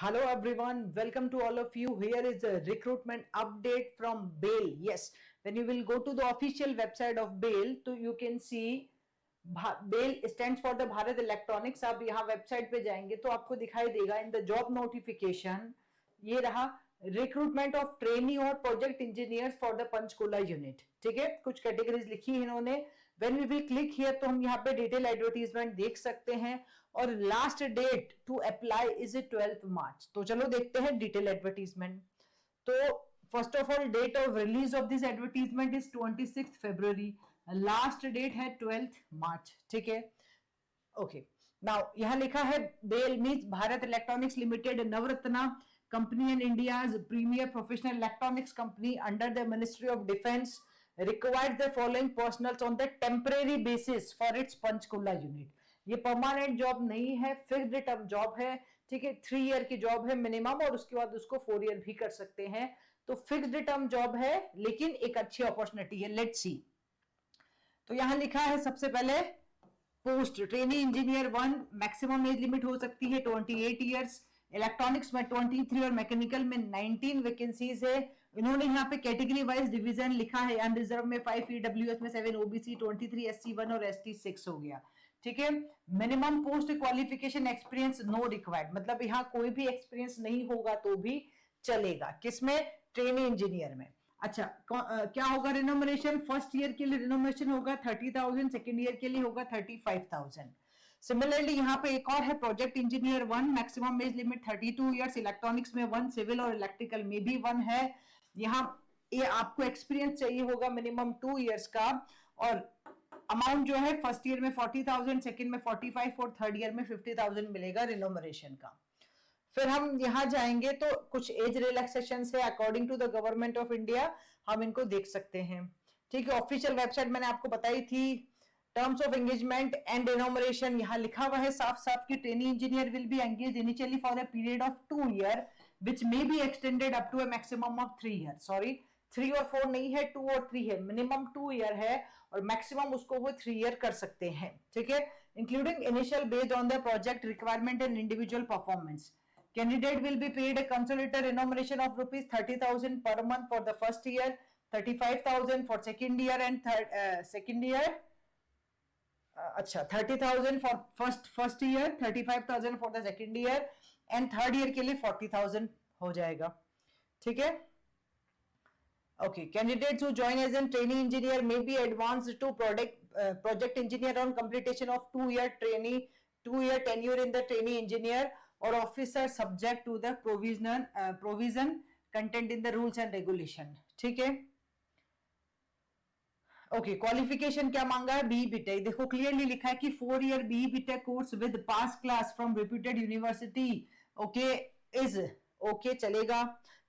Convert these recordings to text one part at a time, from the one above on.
Hello everyone, welcome to all of you. Here is a recruitment update from BAIL. Yes, when you will go to the official website of BAIL, तो you can see BAIL stands for the Bharat Electronics. आप यहाँ website पे जाएंगे तो आपको दिखाई देगा in the job notification ये रहा रिक्रूटमेंट ऑफ ट्रेनी और project engineers for the Panchkula unit. ठीक है, कुछ कैटेगरीज लिखी है इन्होंने. When we will click here तो हम यहाँ पे डिटेल एडवर्टीजमेंट देख सकते हैं और last date to apply is 12 March. तो चलो देखते हैं डिटेल एडवर्टीजमेंट. तो first of all date of release of this advertisement is 26 February. Last date है 12 मार्च. ठीक है, ओके. नाउ यहां लिखा है BEL means Bharat Electronics Limited Navratna company and India's premier professional electronics company under the Ministry of Defence requires the following personals on the temporary basis for its Panchkula unit. ये permanent job नहीं है, fixed term job है. ठीक है, 3 year की job है minimum और उसके बाद उसको 4 ईयर भी कर सकते हैं. तो फिक्स्ड टर्म जॉब है लेकिन एक अच्छी अपॉर्चुनिटी है. Let's see. तो यहां लिखा है सबसे पहले post trainee engineer 1, maximum age limit हो सकती है 28 ईयर्स. इलेक्ट्रॉनिक्स में 23 और मैकेनिकल में 19 वैकेंसीज है. इन्होंने यहाँ पे कैटेगरी वाइज डिवीजन लिखा है. अनरिजर्व में 5, ईडब्ल्यूएस में 7, ओबीसी 23, एससी 1 और एसटी 6 हो गया. ठीक है, minimum post qualification experience no required, मतलब यहाँ कोई भी एक्सपीरियंस नहीं होगा तो भी चलेगा. किसमें? ट्रेनी इंजीनियर में. अच्छा, क्या होगा रिनोमिनेशन? फर्स्ट ईयर के लिए रिनोमिनेशन होगा 30,000, सेकेंड ईयर के लिए होगा 35,000. सिमिलरली यहाँ पे एक और है project engineer 1, maximum age limit 32 years. Electronics में 1, सिविल और इलेक्ट्रिकल में भी 1 है. यहाँ ये आपको एक्सपीरियंस चाहिए होगा मिनिमम 2 इयर्स का. और अमाउंट जो है फर्स्ट ईयर में 40,000, सेकेंड में 45 और थर्ड ईयर में 50,000 मिलेगा रिनोमरेशन का. फिर हम यहां जाएंगे तो कुछ एज रिलैक्सेशन है according to the government of India, हम इनको देख सकते हैं. ठीक है, ऑफिशियल वेबसाइट मैंने आपको बताई थी. Terms of engagement and remuneration यहां लिखा हुआ है साफ साफ कि trainee engineer will be engage initially for a period of 2 year which may be extended up to a maximum of 3 year. Sorry, 3 और 4 नहीं है, 2 और 3 है. मिनिमम 2 ईयर है और मैक्सिमम उसको वो 3 ईयर कर सकते हैं. ठीक है, including initial based on the project requirement and individual performance. Candidate will be paid a consolidated remuneration of rupees 30,000 per month for the first year, 35,000 for second year and second year. अच्छा, 30,000 for first year, 35,000 for the second year and third year के लिए 40,000 हो जाएगा. ठीक है, okay. Candidates who join as a trainee engineer may be advanced to project engineer on completion of 2-year trainee, 2-year tenure in the trainee engineer or officer subject to the provision content in the rules and regulation. ठीक है, okay. Qualification क्या मांगा है? B BTech. देखो clearly लिखा है कि 4 year B BTech course with pass class from reputed university. Okay, is okay, चलेगा.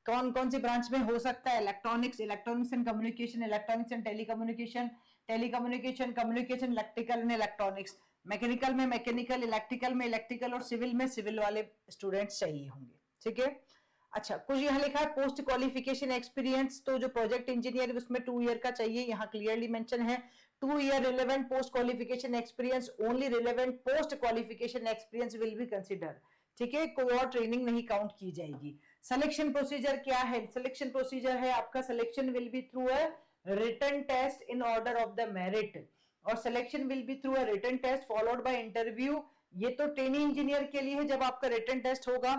कौन कौन सी ब्रांच में हो सकता है? Electronics, electronics and communication, electronics and telecommunication, telecommunication, communication, electrical and electronics. Mechanical में मैकेनिकल, इलेक्ट्रिकल में इलेक्ट्रिकल और सिविल में सिविल वाले स्टूडेंट्स चाहिए होंगे. ठीक है, अच्छा. कुछ यहाँ लिखा है पोस्ट क्वालिफिकेशन एक्सपीरियंस, तो जो प्रोजेक्ट इंजीनियर उसमें 2 ईयर का चाहिए. यहाँ क्लियरली मेंशन है 2 year relevant post qualification experience, only relevant post qualification experience will be consider. ठीक है, कोई और ट्रेनिंग नहीं काउंट की जाएगी. सिलेक्शन प्रोसीजर क्या है? सिलेक्शन प्रोसीजर है आपका selection will be through a written test in order of the merit और selection will be through a written test followed by interview. ये तो ट्रेनी इंजीनियर के लिए है जब आपका रिटन टेस्ट होगा.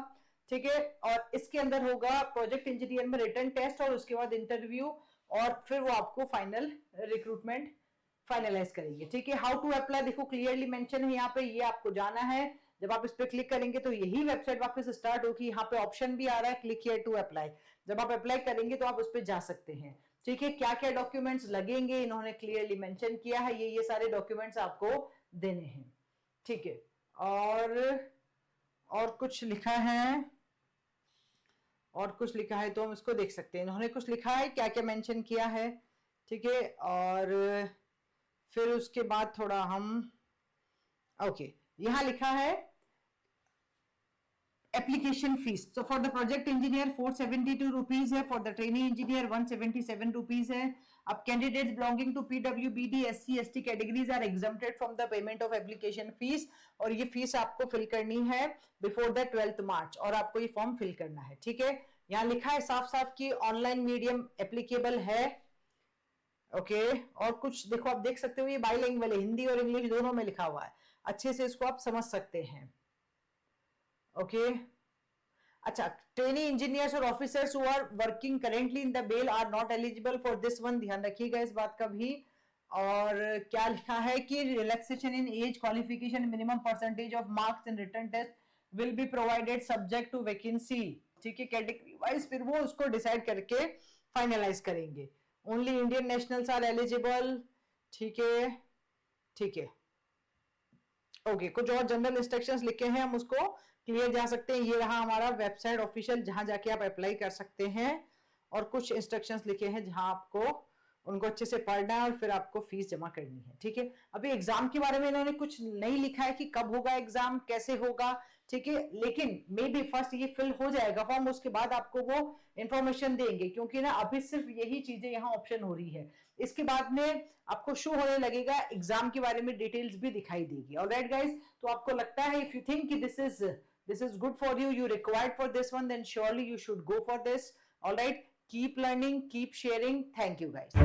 ठीक है, और इसके अंदर होगा प्रोजेक्ट इंजीनियर में रिटन टेस्ट और उसके बाद इंटरव्यू और फिर वो आपको फाइनल रिक्रूटमेंट फाइनलाइज करेंगे. ठीक है, हाउ टू अप्लाई देखो क्लियरली मेंशन है यहाँ पे, ये आपको जाना है. जब आप इस पे क्लिक करेंगे तो यही वेबसाइट वापस स्टार्ट होगी. यहाँ पे ऑप्शन भी आ रहा है क्लिक हियर टू अप्लाई. जब आप अप्लाई करेंगे तो आप उस पर जा सकते हैं. ठीक है, क्या क्या डॉक्यूमेंट्स लगेंगे इन्होंने क्लियरली मेंशन किया है. ये सारे डॉक्यूमेंट्स आपको देने हैं. ठीक है, और कुछ लिखा है, और कुछ लिखा है तो हम इसको देख सकते हैं. इन्होंने कुछ लिखा है, क्या क्या मेंशन किया है. ठीक है, और फिर उसके बाद थोड़ा हम ओके. यहां लिखा है application fees. So for the project engineer 472 rupees है, for the trainee engineer 177 rupees है. अब candidates belonging to PWBD SC ST categories are exempted from the payment of application fees, और ये फीस आपको फिल करनी है बिफोर द 12th मार्च, और आपको ये फॉर्म फिल करना है. ठीक है, यहाँ लिखा है साफ साफ कि ऑनलाइन मीडियम एप्लीकेबल है. ओके और कुछ देखो, आप देख सकते हो ये बाइलिंगुअल है, हिंदी और इंग्लिश दोनों में लिखा हुआ है, अच्छे से इसको आप समझ सकते हैं. ओके अच्छा, ट्रेनी इंजीनियर्स और officers who are working currently in the BEL are not eligible for this one, ध्यान रखिएगा इस बात का भी. और क्या लिखा है कि relaxation in age qualification minimum percentage of marks in written test will be provided subject to vacancy. ठीक है, कैटेगरी वाइज फिर वो उसको डिसाइड करके फाइनलाइज करेंगे. Only Indian nationals are eligible. ठीक है ठीक है ओके कुछ और जनरल इंस्ट्रक्शंस लिखे हैं, हम उसको क्लियर जा सकते हैं. ये रहा हमारा वेबसाइट ऑफिशियल, जहां जाके आप अप्लाई कर सकते हैं, और कुछ इंस्ट्रक्शंस लिखे हैं जहां आपको उनको अच्छे से पढ़ना है और फिर आपको फीस जमा करनी है. ठीक है, अभी एग्जाम के बारे में इन्होंने कुछ नहीं लिखा है कि कब होगा एग्जाम, कैसे होगा. ठीक है, लेकिन मे बी फर्स्ट ये फिल हो जाएगा फॉर्म, उसके बाद आपको वो इंफॉर्मेशन देंगे, क्योंकि ना अभी सिर्फ यही चीजें यहाँ ऑप्शन हो रही है. इसके बाद में आपको शो होने लगेगा, एग्जाम के बारे में डिटेल्स भी दिखाई देगी. ऑलराइट गाइस, तो आपको लगता है इफ यू थिंक कि this is good for you, you required for this one, then surely you should go for this. All right, keep learning, keep sharing. Thank you guys.